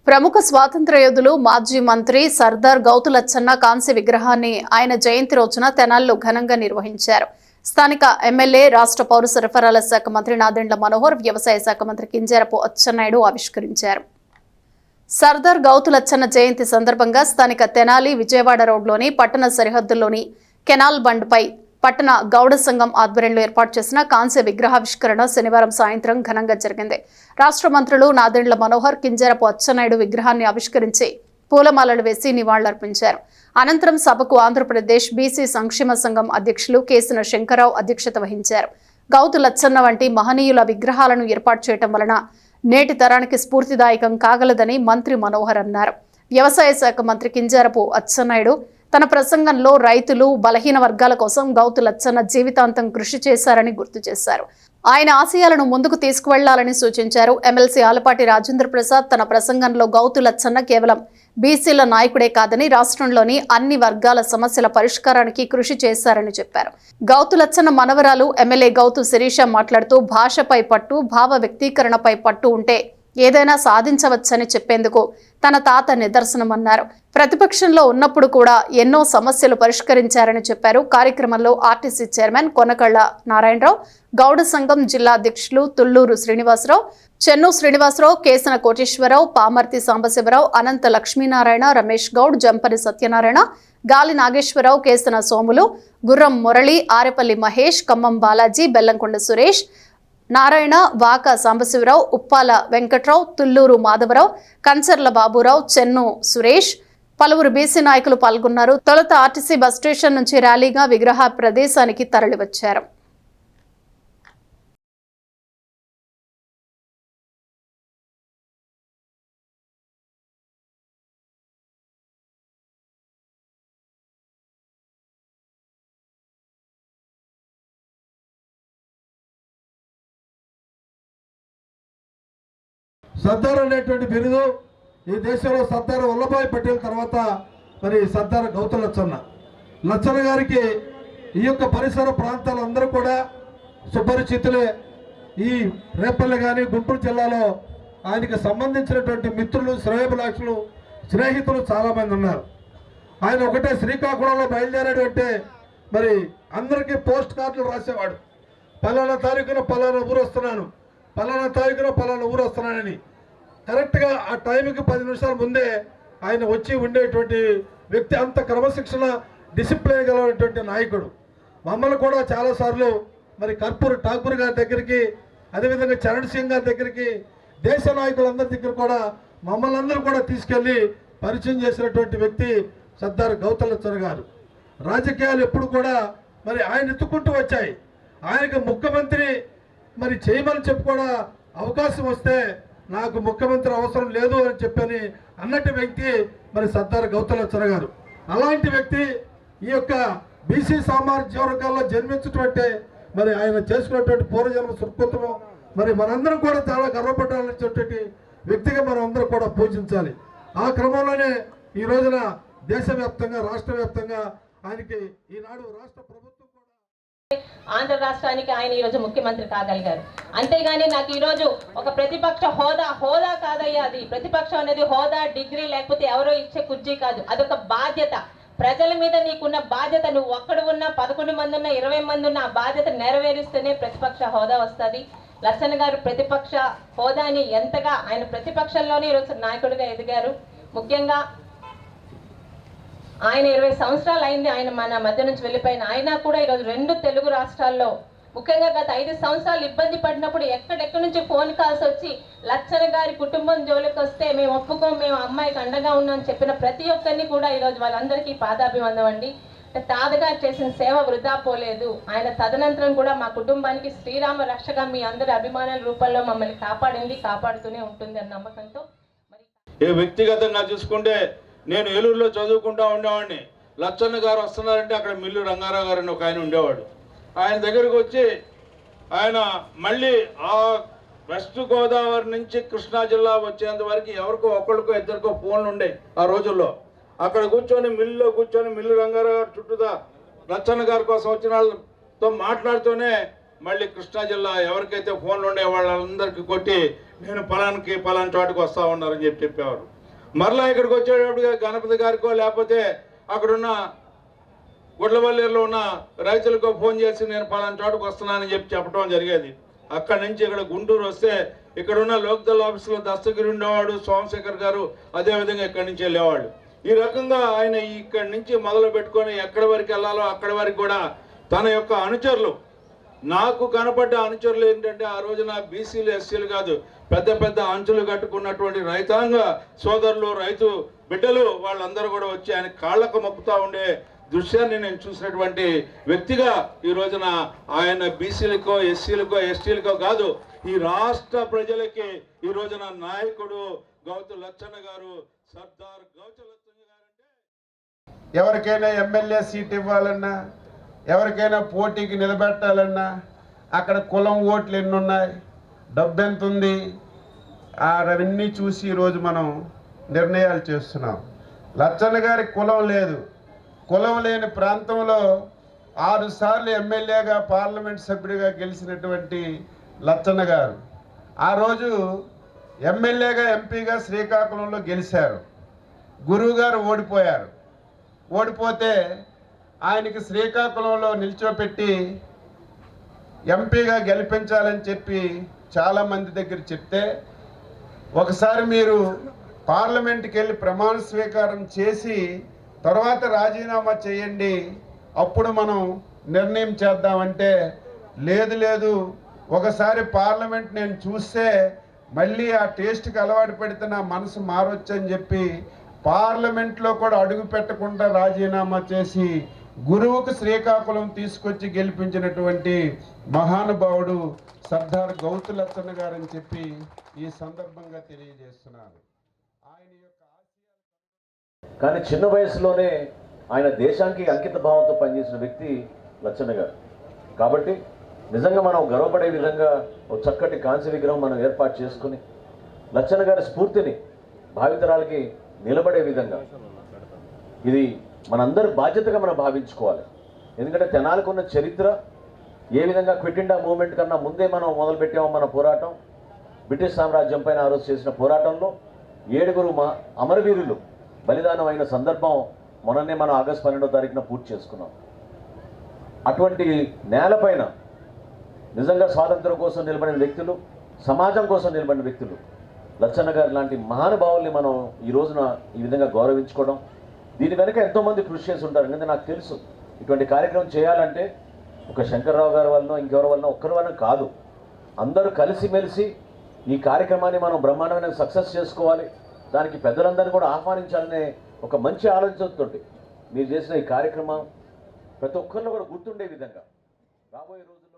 ప్రముఖ స్వాతంత్ర్య యోధులు మాజీ మంత్రి సర్దార్ గౌతు లచ్చన్న కాంస్య విగ్రహాన్ని ఆయన జయంతి రోజున తెనాలిలో ఘనంగా నిర్వహించారు. స్థానిక ఎమ్మెల్యే, రాష్ట్ర పౌర సరఫరాల శాఖ మంత్రి నాదెండ్ల మనోహర్, వ్యవసాయ శాఖ మంత్రి కింజరాపు అచ్చెన్నాయుడు ఆవిష్కరించారు. సర్దార్ గౌతు లచ్చన్న జయంతి సందర్భంగా స్థానిక తెనాలి విజయవాడ రోడ్లోని పట్టణ సరిహద్దుల్లోని కెనాల్ బండ్పై పట్టణ గౌడ సంఘం ఆధ్వర్యంలో ఏర్పాటు చేసిన కాంస్య విగ్రహావిష్కరణ శనివారం సాయంత్రం ఘనంగా జరిగింది. రాష్ట్ర మంత్రులు నాదెండ్ల మనోహర్, కింజరాపు అచ్చెన్నాయుడు విగ్రహాన్ని ఆవిష్కరించి పూలమాలలు వేసి నివాళులర్పించారు. అనంతరం సభకు ఆంధ్రప్రదేశ్ బీసీ సంక్షేమ సంఘం అధ్యక్షులు కేసిన శంకర్రావు అధ్యక్షత వహించారు. గౌతు లచ్చన్న వంటి మహనీయుల విగ్రహాలను ఏర్పాటు చేయడం వలన నేటి తరానికి స్ఫూర్తిదాయకం కాగలదని మంత్రి మనోహర్ అన్నారు. వ్యవసాయ శాఖ మంత్రి కింజరాపు అచ్చెన్నాయుడు తన ప్రసంగంలో రైతులు, బలహీన వర్గాల కోసం గౌతు లచ్చన్న జీవితాంతం కృషి చేశారని గుర్తు చేశారు. ఆయన ఆశయాలను ముందుకు తీసుకువెళ్లాలని సూచించారు. ఎమ్మెల్సీ ఆలపాటి రాజేంద్ర ప్రసాద్ తన ప్రసంగంలో గౌతు లచ్చన్న కేవలం బీసీల నాయకుడే కాదని రాష్ట్రంలోని అన్ని వర్గాల సమస్యల పరిష్కారానికి కృషి చేశారని చెప్పారు. గౌతు లచ్చన్న మనవరాలు ఎమ్మెల్యే గౌతు శిరీష మాట్లాడుతూ భాషపై పట్టు, భావ వ్యక్తీకరణపై పట్టు ఉంటే ఏదైనా సాధించవచ్చని చెప్పేందుకు తన తాత నిదర్శనమన్నారు. ప్రతిపక్షంలో ఉన్నప్పుడు కూడా ఎన్నో సమస్యలు పరిష్కరించారని చెప్పారు. కార్యక్రమంలో ఆర్టీసీ చైర్మన్ కొనకళ్ళ నారాయణరావు, గౌడ సంఘం జిల్లా అధ్యక్షులు తుళ్లూరు శ్రీనివాసరావు, చెన్ను శ్రీనివాసరావు, కేసన కోటేశ్వరరావు, పామర్తి సాంబశివరావు, అనంత లక్ష్మీనారాయణ, రమేష్ గౌడ్, జంపని సత్యనారాయణ, గాలి నాగేశ్వరరావు, కేసన సోములు, గుర్రం మురళి, ఆరెపల్లి మహేష్, ఖమ్మం బాలాజీ, బెల్లంకొండ సురేష్, నారాయణ, వాక సాంబశివరావు, ఉప్పాల వెంకట్రావు, తుళ్లూరు మాధవరావు, కంచర్ల బాబురావు, చెన్ను సురేష్, పలువురు బీసీ నాయకులు పాల్గొన్నారు. తొలుత ఆర్టీసీ బస్ స్టేషన్ నుంచి ర్యాలీగా విగ్రహ ప్రదేశానికి తరలివచ్చారు. సర్దార్ అనేటువంటి బిరుదు ఈ దేశంలో సర్దార్ వల్లభాయ్ పటేల్ తర్వాత మరి సర్దార్ గౌతు లచ్చన్న గారికి ఈ యొక్క పరిసర ప్రాంతాలందరూ కూడా సుపరిచితులే. ఈ రేపల్లి కానీ గుంటూరు జిల్లాలో ఆయనకి సంబంధించినటువంటి మిత్రులు, శ్రేయోభిలాషులు, స్నేహితులు చాలామంది ఉన్నారు. ఆయన ఒకటే శ్రీకాకుళంలో బయలుదేరాడు అంటే మరి అందరికీ పోస్ట్ కార్డులు రాసేవాడు. పలానా తారీఖున పలానా ఊరు వస్తున్నాను, పలానా తారీఖున పలానా ఊరు వస్తున్నానని కరెక్ట్గా ఆ టైంకి 10 నిమిషాల ముందే ఆయన వచ్చి ఉండేటువంటి వ్యక్తి. అంత క్రమశిక్షణ, డిసిప్లిన్ కలిగినటువంటి నాయకుడు. మమ్మల్ని కూడా చాలాసార్లు మరి కర్పూర్ ఠాకూర్ గారి దగ్గరికి, అదేవిధంగా చరణ్ సింగ్ గారి దగ్గరికి, దేశ నాయకులందరి దగ్గర కూడా మమ్మల్ని అందరూ కూడా తీసుకెళ్ళి పరిచయం చేసినటువంటి వ్యక్తి సర్దార్ గౌతు లచ్చన్న గారు. రాజకీయాలు ఎప్పుడు కూడా మరి ఆయన ఎత్తుకుంటూ వచ్చాయి. ఆయనకు ముఖ్యమంత్రి మరి చేయమని చెప్పి కూడా అవకాశం వస్తే నాకు ముఖ్యమంత్రి అవసరం లేదు అని చెప్పని అన్నట్టు వ్యక్తి మరి సర్దార్ గౌతు లచ్చన్న గారు. అలాంటి వ్యక్తి ఈ యొక్క బీసీ సామాజిక వర్గాల్లో జన్మించినటువంటి మరి ఆయన చేసుకున్నటువంటి పూర్వజన్మ సుకృతము మరి మనందరం కూడా చాలా గర్వపడాలనేటువంటి వ్యక్తిగా మనం అందరం కూడా పూజించాలి. ఆ క్రమంలోనే ఈ రోజున దేశవ్యాప్తంగా, రాష్ట్ర వ్యాప్తంగా ఆయనకి ఈనాడు రాష్ట్ర ప్రభుత్వం ఆంధ్ర రాష్ట్రానికి ఆయన ఈరోజు ముఖ్యమంత్రి కాగలిగారు. అంతేగాని నాకు ఈరోజు ఒక ప్రతిపక్ష హోదా కాదయ్యా. అది ప్రతిపక్షం అనేది హోదా, డిగ్రీ లేకపోతే ఎవరో ఇచ్చే కుర్చీ కాదు. అదొక బాధ్యత. ప్రజల మీద నీకున్న బాధ్యత. నువ్వు ఒక్కడు ఉన్నా, 11 మంది ఉన్నా, 20 మంది ఉన్నా, ఆ బాధ్యత నెరవేరిస్తేనే ప్రతిపక్ష హోదా వస్తుంది. లచ్చన్న గారు ప్రతిపక్ష హోదాని ఎంతగా ఆయన ప్రతిపక్షంలోనే ఈరోజు నాయకుడిగా ఎదిగారు. ముఖ్యంగా ఆయన 20 సంవత్సరాలు అయింది ఆయన మన మధ్య నుంచి వెళ్ళిపోయిన. అయినా కూడా ఈరోజు 2 తెలుగు రాష్ట్రాల్లో, ముఖ్యంగా గత 5 సంవత్సరాలు ఇబ్బంది పడినప్పుడు ఎక్కడెక్కడి నుంచి ఫోన్ కాల్స్ వచ్చి లచ్చన్న గారి కుటుంబం జోలికి వస్తే మేము ఒప్పుకోం, మేము అమ్మాయికి అండగా ఉన్నామని చెప్పిన ప్రతి ఒక్కరిని కూడా ఈరోజు వాళ్ళందరికీ పాదాభివందనం అండి. తాతగారు చేసిన సేవ వృధా పోలేదు. ఆయన తదనంతరం కూడా మా కుటుంబానికి శ్రీరామ రక్షగా మీ అందరి అభిమానుల రూపంలో మమ్మల్ని కాపాడింది, కాపాడుతూనే ఉంటుంది అన్న నమ్మకంతో. ఏ వ్యక్తిగతంగా చూసుకుంటే నేను ఏలూరులో చదువుకుంటా ఉండేవాడిని. లచ్చన్న గారు వస్తున్నారంటే అక్కడ మిల్లు రంగారావు గారు అని ఒక ఆయన ఉండేవాడు. ఆయన దగ్గరకు వచ్చి ఆయన మళ్ళీ ఆ వెస్ట్ గోదావరి నుంచి కృష్ణా జిల్లా వచ్చేంత వరకు ఎవరికో ఒకరికో ఇద్దరికో ఫోన్లు ఉండేవి ఆ రోజుల్లో. అక్కడ కూర్చొని మిల్లులో కూర్చొని మిల్లు రంగారావు గారు చుట్టూదా లచ్చన్న గారి కోసం వచ్చిన వాళ్ళతో మాట్లాడుతూనే మళ్ళీ కృష్ణా జిల్లా ఎవరికైతే ఫోన్లు ఉండే వాళ్ళందరికీ కొట్టి నేను పలానా చోటుకు వస్తా ఉన్నారని చెప్పేవారు. మరలా ఇక్కడికి వచ్చేటప్పటిగా గణపతి గారికో లేకపోతే అక్కడున్న గుడ్లవల్లిలో ఉన్న రైతులకు ఫోన్ చేసి నేను పలానా చోటుకు వస్తున్నానని చెప్పడం జరిగేది. అక్కడి నుంచి ఇక్కడ గుంటూరు వస్తే ఇక్కడున్న లోక్దల్ ఆఫీసులో దస్తగిరి ఉండేవాడు, సోమశేఖర్ గారు అదేవిధంగా ఇక్కడి నుంచి వెళ్ళేవాళ్ళు. ఈ రకంగా ఆయన ఇక్కడి నుంచి మొదలు పెట్టుకొని ఎక్కడి వరకు వెళ్ళాలో అక్కడి వరకు కూడా తన యొక్క అనుచరులు, నాకు కనపడ్డ అనుచరులు ఏంటంటే ఆ రోజున బీసీలు ఎస్సీలు కాదు, పెద్ద పెద్ద అంచులు కట్టుకున్నటువంటి రైతాంగ సోదరులు, రైతు బిడ్డలు వాళ్ళందరూ కూడా వచ్చి ఆయన కాళ్ళకు మొక్కుతూ ఉండే దృశ్యాన్ని నేను చూసినటువంటి వ్యక్తిగా ఈ రోజున ఆయన బీసీలకో ఎస్సీలకో ఎస్టీలకో కాదు, ఈ రాష్ట్ర ప్రజలకి ఈ రోజున నాయకుడు గౌతు లచ్చన్న గారు, సర్దార్ గౌతు లచ్చన్న గారు. అంటే ఎవరికైనా ఎమ్మెల్యే సీట్ ఇవ్వాలన్నా, ఎవరికైనా పోటీకి నిలబెట్టాలన్నా అక్కడ కులం ఓట్లు ఎన్ని ఉన్నాయి, డబ్బు ఎంత ఉంది, అవన్నీ చూసి ఈరోజు మనం నిర్ణయాలు చేస్తున్నాం. లచ్చన్న గారి కులం లేదు. కులం లేని ప్రాంతంలో 6 సార్లు ఎమ్మెల్యేగా పార్లమెంట్ సభ్యుడిగా గెలిచినటువంటి లచ్చన్న గారు ఆ రోజు ఎమ్మెల్యేగా ఎంపీగా శ్రీకాకుళంలో గెలిచారు. గురువు గారు ఓడిపోయారు. ఓడిపోతే ఆయనకి శ్రీకాకుళంలో నిల్చోపెట్టి ఎంపీగా గెలిపించాలని చెప్పి చాలామంది దగ్గర చెప్తే, ఒకసారి మీరు పార్లమెంట్కి వెళ్ళి ప్రమాణ స్వీకారం చేసి తర్వాత రాజీనామా చేయండి, అప్పుడు మనం నిర్ణయం చేద్దామంటే, లేదు ఒకసారి పార్లమెంట్ నేను చూస్తే మళ్ళీ ఆ టేస్ట్కి అలవాటు పెడితే నా మనసు మారొచ్చని చెప్పి పార్లమెంట్లో కూడా అడుగు పెట్టకుండా రాజీనామా చేసి గురువుకు శ్రీకాకుళం తీసుకొచ్చి గెలిపించినటువంటి మహానుభావుడు సర్దార్ గౌతు లచ్చన్న గారని చెప్పి ఈ సందర్భంగా తెలియజేస్తున్నారు. ఆయన యొక్క కానీ చిన్న వయసులోనే ఆయన దేశానికి అంకిత భావంతో పనిచేసిన వ్యక్తి లచ్చన్న గారు. కాబట్టి నిజంగా మనం గర్వపడే విధంగా ఒక చక్కటి కాంస్య విగ్రహం మనం ఏర్పాటు చేసుకుని లచ్చన్న గారి స్ఫూర్తిని భావితరాలకి నిలబడే విధంగా ఇది మనందరి బాధ్యతగా మనం భావించుకోవాలి. ఎందుకంటే తెనాలికి ఉన్న చరిత్ర ఏ విధంగా క్విట్ ఇండియా మూవ్మెంట్ కన్నా ముందే మనం మొదలుపెట్టాము మన పోరాటం. బ్రిటిష్ సామ్రాజ్యం పైన ఆ రోజు చేసిన పోరాటంలో 7 అమరవీరులు బలిదానం అయిన సందర్భం మొన్ననే మనం ఆగస్టు 12వ తారీఖున పూర్తి చేసుకున్నాం. అటువంటి నేలపైన నిజంగా స్వాతంత్రం కోసం నిలబడిన వ్యక్తులు, సమాజం కోసం నిలబడిన వ్యక్తులు లచ్చన్న గారు లాంటి మహానుభావుల్ని మనం ఈ రోజున ఈ విధంగా గౌరవించుకోవడం, దీని వెనక ఎంతోమంది కృషి చేసి ఉంటారు. ఎందుకంటే నాకు తెలుసు ఇటువంటి కార్యక్రమం చేయాలంటే ఒక శంకర్రావు గారి వలన ఇంకెవరి వలన ఒక్కరి వలన కాదు, అందరూ కలిసిమెలిసి ఈ కార్యక్రమాన్ని మనం బ్రహ్మాండమైన సక్సెస్ చేసుకోవాలి, దానికి పెద్దలందరినీ కూడా ఆహ్వానించాలనే ఒక మంచి ఆలోచనతో మీరు చేసిన ఈ కార్యక్రమం ప్రతి ఒక్కరిలో కూడా గుర్తుండే విధంగా రాబోయే రోజుల్లో